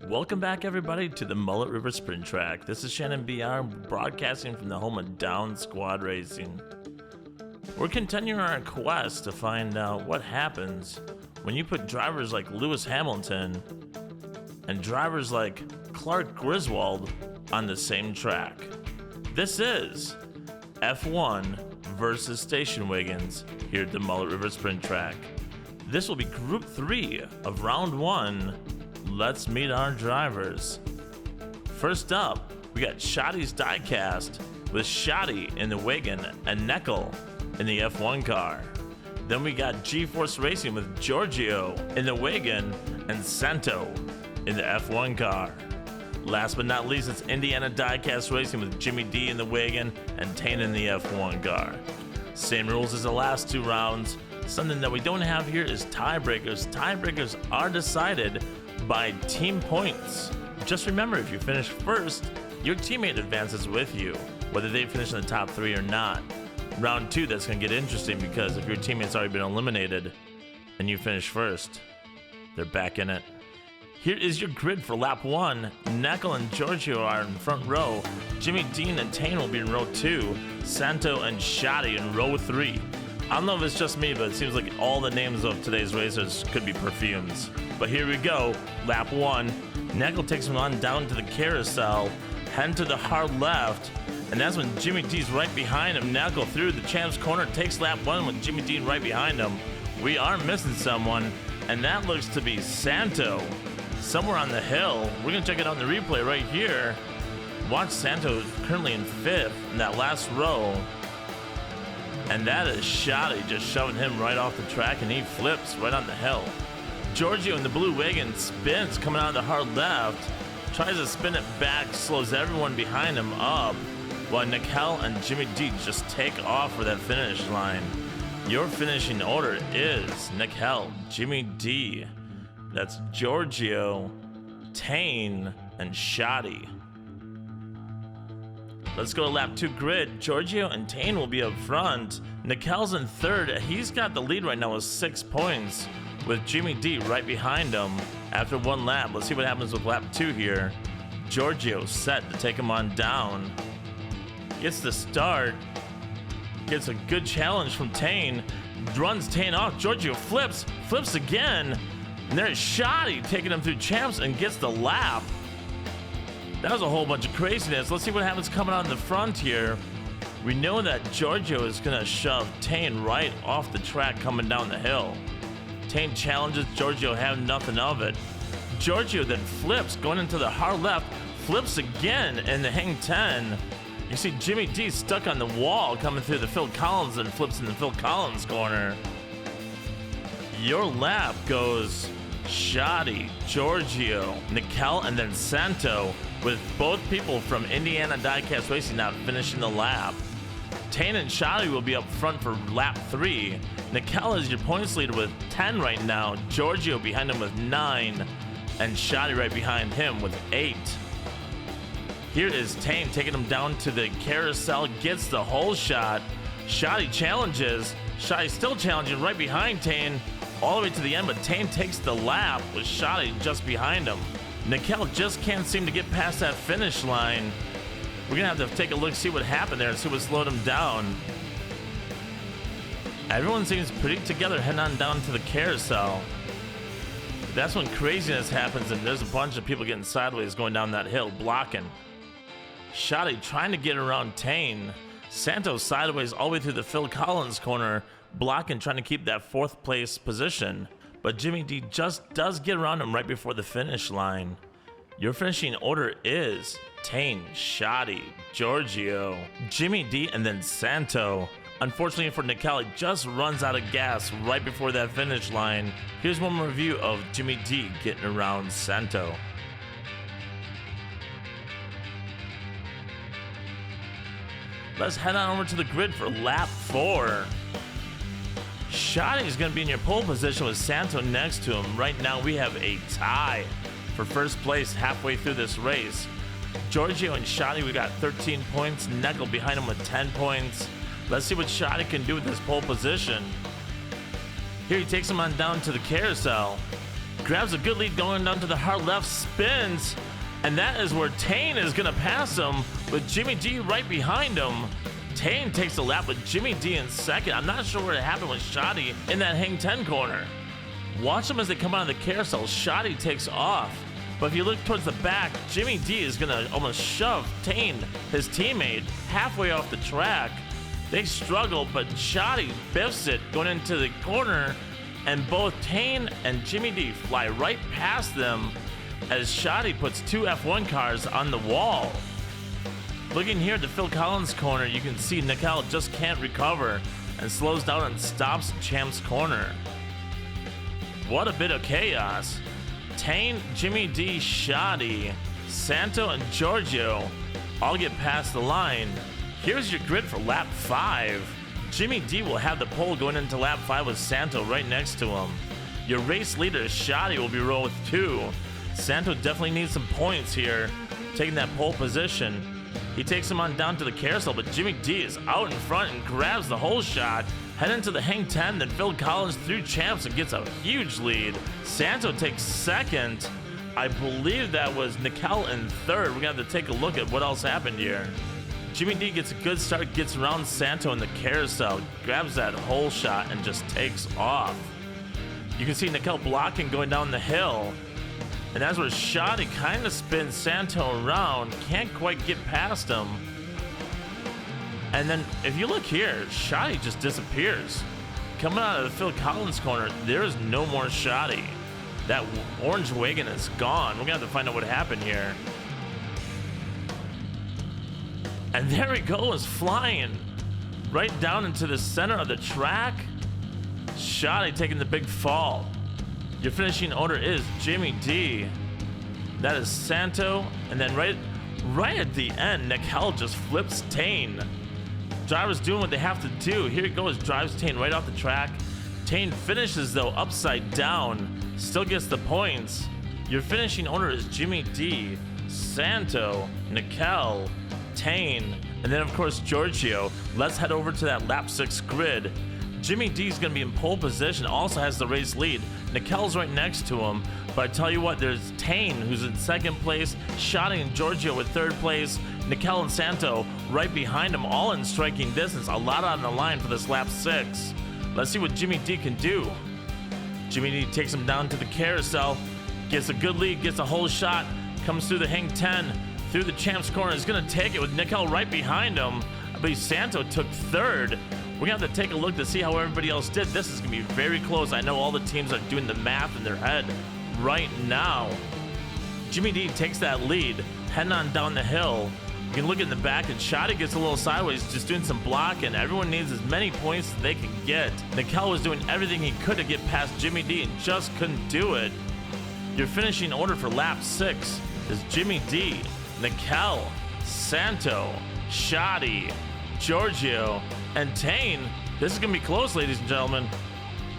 Welcome back, everybody, to the Mullet River Sprint Track. This is Shannon BR, broadcasting from the home of Down Squad Racing. We're continuing our quest to find out what happens when you put drivers like Lewis Hamilton and drivers like Clark Griswold on the same track. This is F1 versus station wagons here at the Mullet River Sprint Track. This will be Group 3 of Round 1. Let's meet our drivers. First up, we got Shoddy's Diecast with Shoddy in the wagon and Neckel in the F1 car. Then we got G-Force Racing with Giorgio in the wagon and Santo in the F1 car. Last but not least, it's Indiana Diecast Racing with Jimmy D in the wagon and Tane in the F1 car. Same rules as the last two rounds. Something that we don't have here is tiebreakers. Tiebreakers are decided by team points. Just remember, if you finish first, your teammate advances with you, whether they finish in the top 3 or not. Round 2, that's going to get interesting because if your teammate's already been eliminated and you finish first, they're back in it. Here is your grid for lap 1. Neckel and Giorgio are in front row. Jimmy Dean and Tane will be in row 2. Santo and Shoddy in row 3. I don't know if it's just me, but it seems like all the names of today's racers could be perfumes. But here we go, lap 1. Neckel takes him on down to the carousel, heading to the hard left, and that's when Jimmy D's right behind him. Neckel through the champ's corner, takes lap 1 with Jimmy D right behind him. We are missing someone, and that looks to be Santo. Somewhere on the hill. We're gonna check it out in the replay right here. Watch Santo currently in 5th in that last row. And that is Shoddy just shoving him right off the track, and he flips right on the hill. Giorgio in the blue wagon spins coming out of the hard left, tries to spin it back, slows everyone behind him up, while Neckel and Jimmy D just take off for that finish line. Your finishing order is Neckel, Jimmy D, that's Giorgio, Tane, and Shoddy. Let's go to lap 2 grid. Giorgio and Tane will be up front. Neckel's in 3rd. He's got the lead right now with 6 points, with Jimmy D right behind him after 1 lap. Let's see what happens with lap 2 here. Giorgio set to take him on down. Gets the start. Gets a good challenge from Tane. Runs Tane off. Giorgio flips again. And there's Shoddy taking him through champs and gets the lap. That was a whole bunch of craziness. Let's see what happens coming out in the front here. We know that Giorgio is going to shove Tane right off the track coming down the hill. Tane challenges Giorgio, having nothing of it. Giorgio then flips, going into the hard left, flips again in the hang 10. You see Jimmy D stuck on the wall coming through the Phil Collins and flips in the Phil Collins corner. Your lap goes Shoddy, Giorgio, Neckel, and then Santo, with both people from Indiana Diecast Racing now finishing the lap. Tane and Shoddy will be up front for lap 3. Neckel is your points leader with 10 right now, Giorgio behind him with 9, and Shoddy right behind him with 8. Here is Tane taking him down to the carousel, gets the whole shot. Shoddy challenges, Shoddy still challenging right behind Tane, all the way to the end, but Tane takes the lap with Shoddy just behind him. Neckel just can't seem to get past that finish line. We're gonna have to take a look, see what happened there, and see what slowed him down. Everyone seems pretty together heading on down to the carousel. That's when craziness happens and there's a bunch of people getting sideways going down that hill, blocking. Shoddy trying to get around Tane. Santos sideways all the way through the Phil Collins corner, blocking, trying to keep that 4th place position. But Jimmy D just does get around him right before the finish line. Your finishing order is Tane, Shoddy, Giorgio, Jimmy D, and then Santo. Unfortunately for Neckel, he just runs out of gas right before that finish line. Here's one more review of Jimmy D getting around Santo. Let's head on over to the grid for lap 4. Shoddy is going to be in your pole position with Santo next to him. Right now we have a tie for first place halfway through this race. Giorgio and Shoddy, we got 13 points. Neckel behind him with 10 points. Let's see what Shoddy can do with this pole position. Here he takes him on down to the carousel. grabs a good lead going down to the hard left, spins, and that is where Tane is gonna pass him with Jimmy D right behind him. Tane takes the lap with Jimmy D in second. I'm not sure what happened with Shoddy in that hang 10 corner. Watch them as they come out of the carousel. Shoddy takes off. But if you look towards the back, Jimmy D is gonna almost shove Tane, his teammate, halfway off the track. They struggle, but Shoddy biffs it going into the corner, and both Tane and Jimmy D fly right past them as Shoddy puts two F1 cars on the wall. Looking here at the Phil Collins corner, you can see Nickel just can't recover and slows down and stops Champ's corner. What a bit of chaos. Tane, Jimmy D, Shoddy, Santo, and Giorgio all get past the line. Here's your grid for lap 5. Jimmy D will have the pole going into lap 5 with Santo right next to him. Your race leader, Shoddy, will be row with 2. Santo definitely needs some points here, taking that pole position. He takes him on down to the carousel, but Jimmy D is out in front and grabs the whole shot. Head into the hang 10, then Phil Collins through Champs and gets a huge lead. Santo takes second. I believe that was Nickel in third. We're gonna have to take a look at what else happened here. Jimmy D gets a good start, gets around Santo in the carousel, grabs that whole shot and just takes off. You can see Nickel blocking going down the hill. And that's where Shoddy kind of spins Santo around, can't quite get past him. And then if you look here, Shoddy just disappears. Coming out of the Phil Collins corner, there is no more Shoddy. That orange wagon is gone. We're gonna have to find out what happened here. And there he goes, flying right down into the center of the track. Shoddy taking the big fall. Your finishing order is Jimmy D. That is Santo. And then right at the end, Nickel just flips Tane. Drivers doing what they have to do. Here it goes, drives Tane right off the track. Tane finishes though upside down. Still gets the points. Your finishing order is Jimmy D, Santo, Nickel, Tane, and then of course Giorgio. Let's head over to that lap 6 grid. Jimmy D is going to be in pole position, also has the race lead. Nickel's right next to him, but I tell you what, there's Tane who's in second place, Shoddy and Giorgio with third place, Nickel and Santo right behind him, all in striking distance. A lot on the line for this lap 6. Let's see what Jimmy D can do. Jimmy D takes him down to the carousel, gets a good lead, gets a whole shot, comes through the hang 10, through the Champ's corner, is going to take it with Nickel right behind him. I believe Santo took third. We're going to have to take a look to see how everybody else did. This is going to be very close. I know all the teams are doing the math in their head right now. Jimmy D takes that lead, heading on down the hill. You can look in the back, and Shoddy gets a little sideways, just doing some blocking. Everyone needs as many points as they can get. Nickel was doing everything he could to get past Jimmy D and just couldn't do it. Your finishing order for lap 6 is Jimmy D, Nickel, Santo, Shoddy, Giorgio, and Tane. This is going to be close, ladies and gentlemen.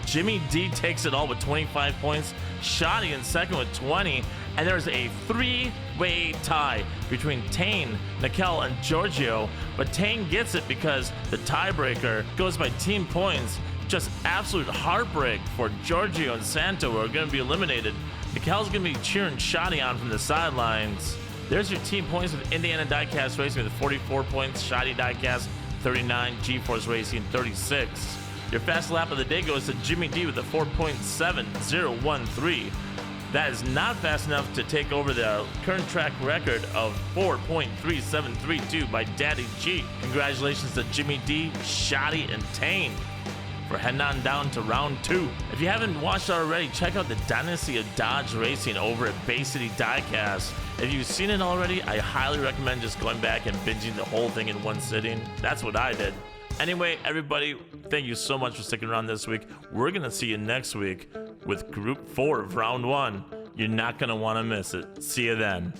Jimmy D takes it all with 25 points. Shoddy in second with 20. And there's a 3-way tie between Tane, Nickel, and Giorgio. But Tane gets it because the tiebreaker goes by team points. Just absolute heartbreak for Giorgio and Santo, who are going to be eliminated. Nickel's going to be cheering Shoddy on from the sidelines. There's your team points with Indiana Diecast Racing with 44 points, Shoddy Diecast 39, G-Force Racing 36. Your fast lap of the day goes to Jimmy D with a 4.7013. That is not fast enough to take over the current track record of 4.3732 by Daddy G. Congratulations to Jimmy D, Shoddy, and Tane for heading on down to round 2. If you haven't watched already, check out the Dynasty of Dodge Racing over at Bay City Diecast. If you've seen it already, I highly recommend just going back and binging the whole thing in one sitting. That's what I did. Anyway, everybody, thank you so much for sticking around this week. We're going to see you next week with Group 4 of Round 1. You're not going to want to miss it. See you then.